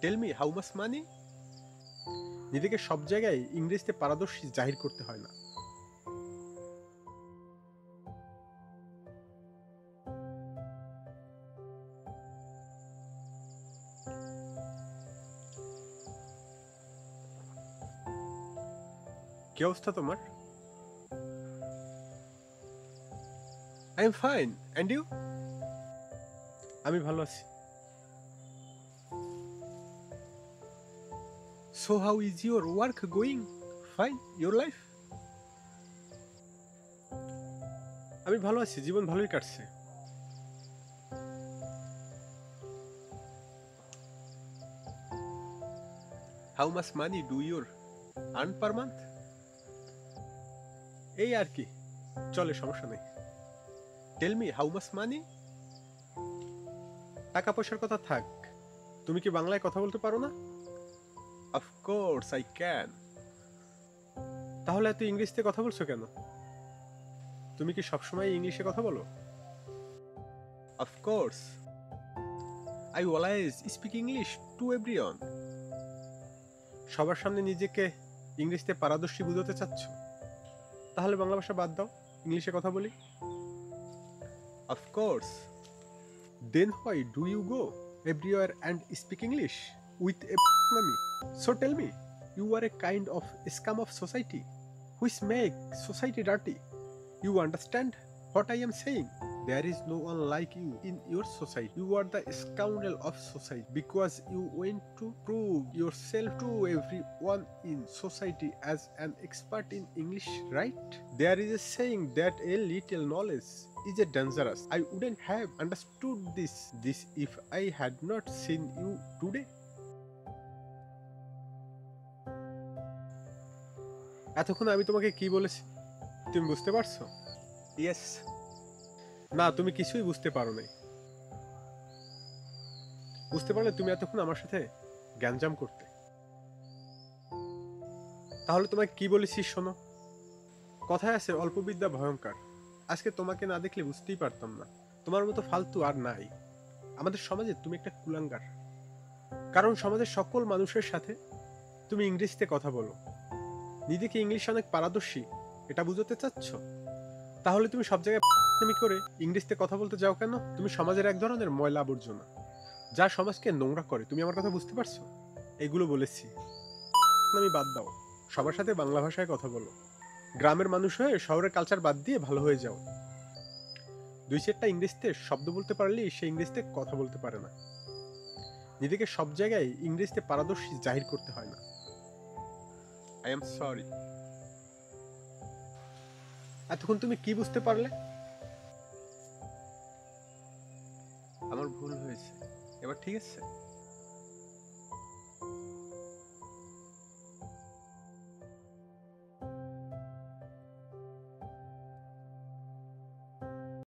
Tell me how much money. নিজেকে সব জায়গায় ইংরেজিতে পারদর্শী জাহির করতে হয় না। কি অবস্থা তোমার? I am fine, and you? আমি ভালো আছি। So how is your work going? Fine, your life? আমি ভালো আছি, জীবন ভালোই কাটছে। How much money do your earn per month? এই আর কি, চলে, সমস্যা নেই। Tell me how much money. টাকা পয়সার কথা থাক, তুমি কি বাংলায় কথা বলতে পারো না? Of course I can. তাহলে এত ইংরেজিতে কথা বলছো কেন? তুমি কি সবসময় ইংলিশে কথা বলো? Of course I always speak English to everyone. সবার সামনে নিজেকে ইংরেজিতে পারদর্শী বুঝাতে চাচ্ছ? তাহলে বাংলা ভাষা বাদ দাও, ইংলিশে কথা বলি। Of course then why do you go everywhere and speak English with a নামি? So tell me, you are a kind of scum of society which make society dirty. You understand what I am saying? There is no one like you in your society. You are the scoundrel of society because you went to prove yourself to everyone in society as an expert in English, right? There is a saying that a little knowledge is a dangerous. I wouldn't have understood this if I had not seen you today. এতক্ষণ আমি তোমাকে কি বলেছি তুমি বুঝতে পারছো? Yes. না, তুমি কিছুই বুঝতে পারো নাই। বুঝতে পারলে তুমি এতক্ষণ আমার সাথে গ্যাঞ্জাম করতে। তাহলে তোমাকে কি বলেছি শোনো। কথায় আছে অল্প বিদ্যা ভয়ঙ্কর। আজকে তোমাকে না দেখলে বুঝতেই পারতাম না তোমার মতো ফালতু আর নাই আমাদের সমাজে। তুমি একটা কুলাঙ্গার, কারণ সমাজের সকল মানুষের সাথে তুমি ইংরেজিতে কথা বলো। নিজেকে ইংলিশে অনেক পারদর্শী এটা বুঝতে চাচ্ছ? তাহলে তুমি সব জায়গায় তুমি করে ইংরেজিতে কথা বলতে যাও কেন? তুমি সমাজের এক ধরনের ময়লা আবর্জনা যা সমাজকে নোংরা করে। তুমি আমার কথা বুঝতে পারছো? এগুলো বলেছি আমি বাদ দাও, সবার সাথে বাংলা ভাষায় কথা বলো। গ্রামের মানুষ হয়ে শহরের কালচার বাদ দিয়ে ভালো হয়ে যাও। দুই চারটা ইংরেজিতে শব্দ বলতে পারলেই সে ইংরেজিতে কথা বলতে পারে না। নিজেকে সব জায়গায় ইংরেজিতে পারদর্শী জাহির করতে হয় না। I am sorry. এতক্ষণ তুমি কি বুঝতে পারলে? আমার ভুল হয়েছে, এবার ঠিক আছে।